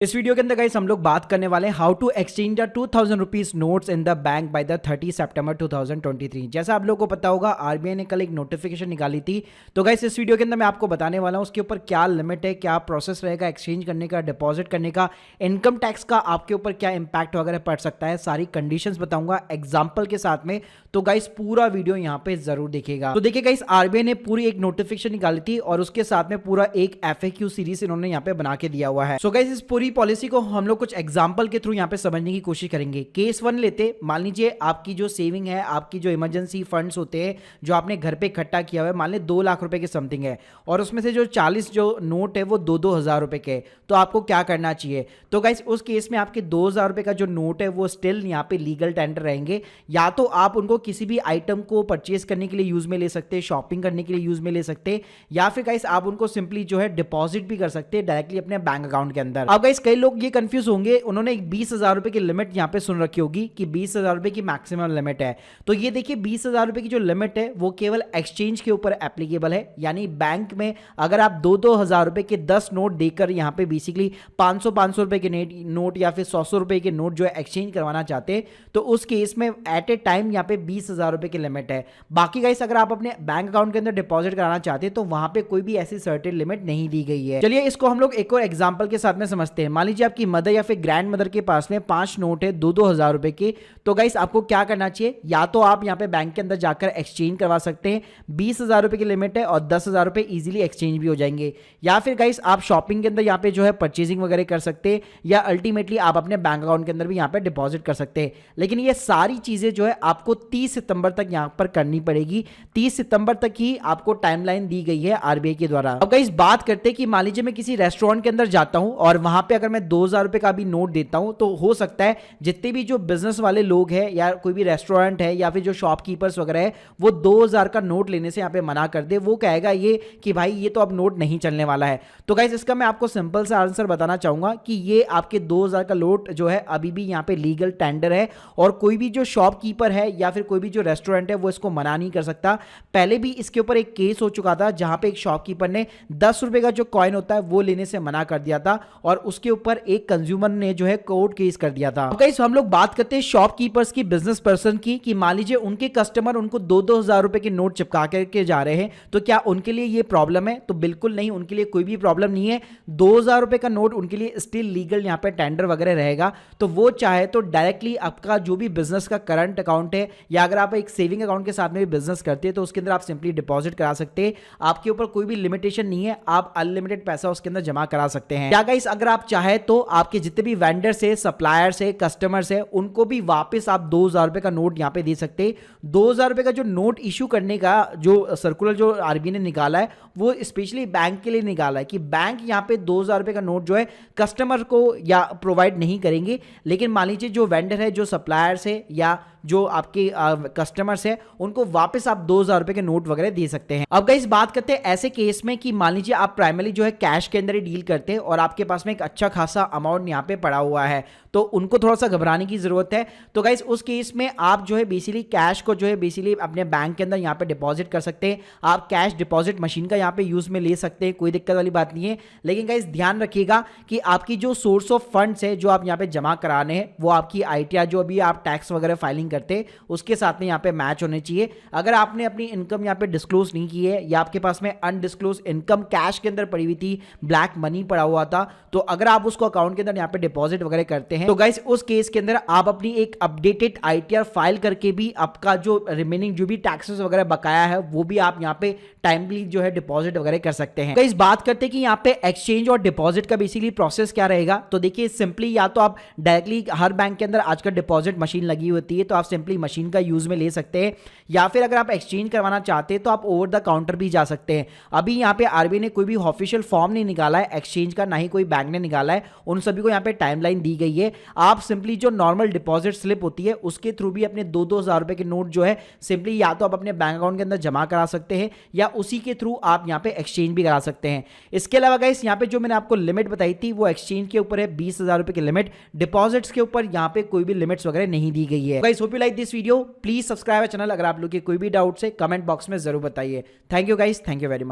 इस वीडियो के अंदर गाइस हम लोग बात करने वाले हैं how to exchange the 2000 rupees notes in the bank by the 30 सितंबर 2023। जैसा आप लोगों को पता होगा आरबीआई ने कल एक नोटिफिकेशन निकाली थी। तो गाइस इस वीडियो के अंदर मैं आपको बताने वाला हूं उसके ऊपर क्या लिमिट है, क्या प्रोसेस रहेगा एक्सचेंज करने का, डिपॉजिट करने का, इनकम टैक्स का आपके ऊपर क्या इंपैक्ट वगैरह पड़ सकता है, सारी कंडीशंस बताऊंगा एग्जाम्पल के साथ में। तो गाइस पूरा वीडियो यहाँ पे जरूर देखिएगा। तो देखिए गाइस आरबीआई ने पूरी एक नोटिफिकेशन निकाली थी और उसके साथ में पूरा एक एफएक्यू सीरीज इन्होंने यहाँ पे बना के दिया हुआ है। सो गाइस इस पूरी पॉलिसी को हम लोग कुछ एग्जांपल के थ्रू यहाँ पे समझने की कोशिश करेंगे। केस वन लेते, मान लीजिए आपकी जो सेविंग है, आपकी जो इमरजेंसी फंड्स होते हैं जो आपने घर पे इकट्ठा किया हुआ है, मान ली 2 लाख रुपए के समथिंग है और उसमें से जो 40 जो नोट है वो 2-2 हजार रुपए के। तो आपको क्या करना चाहिए? तो गाइस उस केस में आपके 2,000 रुपए का जो नोट है वो स्टिल यहाँ पे लीगल टेंडर रहेंगे। या तो आप उनको किसी भी आइटम को परचेज करने के लिए यूज में ले सकते हैं, शॉपिंग करने के लिए यूज में ले सकते हैं, या फिर गाइस आप उनको सिंपली जो है डिपॉजिट भी कर सकते हैं डायरेक्टली अपने बैंक अकाउंट के अंदर। अब गाइस कई लोग ये कंफ्यूज होंगे, उन्होंने एक 20,000 रुपए की लिमिट यहाँ पे सुन रखी होगी कि 20,000 रुपए की मैक्सिमम लिमिट है। तो ये देखिए 20,000 रुपए की जो लिमिट है वो केवल एक्सचेंज के ऊपर एप्लीकेबल है। यानी बैंक में अगर आप 2-2 हजार रुपए के 10 नोट देकर यहाँ पे बेसिकली 500-500 रुपए के नोट या फिर 100 रुपए के नोट जो है एक्सचेंज करवाना चाहते हैं तो उस केस में एट ए टाइम यहाँ पे 20,000 रुपए की लिमिट है। बाकी गाइस अगर आप अपने बैंक अकाउंट के अंदर डिपॉजिट कराना चाहते हैं तो वहां पे कोई भी ऐसी सर्टेन लिमिट नहीं दी गई है। चलिए इसको हम लोग एक और एग्जांपल के साथ में समझते हैं। मान लीजिए आपकी मदर या फिर ग्रैंड मदर के पास में 5 नोट है 2-2 हजार रुपए के। तो गाइस आपको क्या करना चाहिए? या तो आप यहाँ पे बैंक के अंदर जाकर एक्सचेंज करवा सकते हैं, 20,000 रुपए की लिमिट है और 10,000 रुपए इजीली एक्सचेंज भी हो जाएंगे। या फिर गाइस आप शॉपिंग के अंदर यहाँ पे जो है परचेजिंग वगैरह कर सकते हैं, या अल्टीमेटली आप अपने बैंक अकाउंट के अंदर भी यहाँ पे डिपॉजिट कर सकते हैं। लेकिन ये सारी चीजें जो है आपको 30 सितंबर तक यहाँ पर करनी पड़ेगी। 30 सितंबर तक ही आपको टाइमलाइन दी गई है आरबीआई के द्वारा। अब गाइस बात करते हैं कि मान लीजिए मैं किसी रेस्टोरेंट के अंदर जाता हूं और वहां पे अगर मैं 2,000 रुपए का भी नोट देता हूं तो हो सकता है जितने भी जो बिजनेस वाले लोग हैं या कोई भी रेस्टोरेंट है या फिर जो शॉपकीपर्स वगैरह है वो 2,000 का नोट लेने से यहाँ पे मना कर दे। वो कहेगा ये कि भाई ये तो अब नोट नहीं चलने वाला है। तो गाइस इसका मैं आपको सिंपल सा आंसर बताना चाहूंगा कि ये आपके 2,000 का नोट जो है अभी भी यहाँ पे लीगल टेंडर है और कोई भी जो शॉपकीपर है या फिर कोई भी जो रेस्टोरेंट है वो इसको मना नहीं कर सकता। पहले भी इसके ऊपर एक केस हो चुका था जहां पे एक शॉपकीपर ने 10 रुपए का जो कॉइन होता है वो लेने से मना कर दिया था और उसके ऊपर एक कंज्यूमर ने जो है कोर्ट केस कर दिया था। गाइस हम लोग बात करते हैं शॉपकीपर्स की, बिजनेस पर्सन की, कि मान लीजिए उनके कस्टमर उनको 2-2 हजार रुपए के नोट चिपका करके जा रहे हैं तो क्या उनके लिए ये प्रॉब्लम है? तो बिल्कुल नहीं, उनके लिए कोई भी प्रॉब्लम नहीं है। 2,000 रुपए का नोट उनके लिए स्टिल लीगल यहाँ पे टेंडर वगैरह रहेगा। तो वो चाहे तो डायरेक्टली आपका जो भी बिजनेस का करंट अकाउंट है या अगर आप एक सेविंग अकाउंट के साथ में भी बिजनेस करते हैं तो उसके अंदर आप सिंपली डिपॉजिट करा सकते हैं। आपके ऊपर कोई भी लिमिटेशन नहीं है, आप अनलिमिटेड पैसा उसके अंदर जमा करा सकते हैं। या गाइस अगर आप चाहे तो आपके जितने भी वेंडर्स है, सप्लायर्स है, कस्टमर्स है, उनको भी वापस आप 2,000 रुपए का नोट यहाँ पे दे सकते हैं। 2,000 रुपए का जो नोट इशू करने का जो सर्कुलर जो आरबीआई ने निकाला है वो स्पेशली बैंक के लिए निकाला है कि बैंक यहाँ पे 2,000 रुपए का नोट जो है कस्टमर को या प्रोवाइड नहीं करेंगे। लेकिन मान लीजिए जो वेंडर है, जो सप्लायर्स है या जो आपके कस्टमर्स है उनको वापस आप 2,000 रुपए के नोट वगैरह दे सकते हैं। अब गाइस बात करते हैं ऐसे केस में कि मान लीजिए आप प्राइमरी जो है कैश के अंदर ही डील करते हैं और आपके पास में एक अच्छा खासा अमाउंट यहाँ पे पड़ा हुआ है तो उनको थोड़ा सा घबराने की जरूरत है। तो गाइस उस केस में आप जो है बेसिकली कैश को जो है बेसिकली अपने बैंक के अंदर यहाँ पे डिपॉजिट कर सकते हैं। आप कैश डिपॉजिट मशीन का यहाँ पे यूज में ले सकते हैं, कोई दिक्कत वाली बात नहीं है। लेकिन गाइस ध्यान रखिएगा कि आपकी जो सोर्स ऑफ फंड्स है जो आप यहाँ पे जमा कराने हैं वो आपकी आईटीआर जो अभी आप टैक्स वगैरह फाइलिंग करते हैं उसके साथ में यहाँ पे मैच होने चाहिए। अगर आपने अपनी इनकम यहाँ पे डिस्क्लोज नहीं की है या आपके पास में अनडिस्क्लोज इनकम कैश के अंदर पड़ी हुई थी, ब्लैक मनी पड़ा हुआ था, तो अगर आप उसको अकाउंट के अंदर यहाँ पे डिपॉजिट वगैरह करते हैं तो गाइस उस केस के अंदर आप अपनी एक अपडेटेड आईटीआर फाइल करके भी आपका जो रिमेनिंग जो भी टैक्सेस वगैरह बकाया है वो भी आप यहाँ पे टाइमली जो है डिपॉजिट वगैरह कर सकते हैं। गाइस बात करते हैं कि यहाँ पे एक्सचेंज और डिपॉजिट का बेसिकली प्रोसेस क्या रहेगा। तो देखिए सिंपली या तो आप डायरेक्टली हर बैंक के अंदर आजकल डिपॉजिट मशीन लगी होती है तो आप सिंपली मशीन का यूज में ले सकते हैं, या फिर अगर आप एक्सचेंज करवाना चाहते हैं तो आप ओवर द काउंटर भी जा सकते हैं। अभी यहाँ पे आरबीआई ने कोई भी ऑफिशियल फॉर्म नहीं निकाला है एक्सचेंज का, ना ही कोई बैंक ने निकाला है, उन सभी को यहाँ पे टाइमलाइन दी गई है। आप सिंपली जो नॉर्मल डिपॉजिट स्लिप होती है उसके थ्रू भी अपने 2-2 हजार रुपए के नोट जो है सिंपली या तो आप अपने बैंक अकाउंट के अंदर जमा करा सकते हैं या उसी के थ्रू आप यहाँ पे एक्सचेंज भी करा सकते हैं। इसके अलावा गाइस यहाँ पे जो मैंने आपको लिमिट बताई थी वो एक्सचेंज के ऊपर है 20,000 रुपए की लिमिट, डिपॉजिट्स के ऊपर यहाँ पे कोई भी लिमिट्स वगैरह नहीं दी गई है। Guys hope you like this video, please subscribe channel. अगर आप लोग के कोई भी डाउट्स है कमेंट बॉक्स में जरूर बताइए। Thank you guys, thank you very much.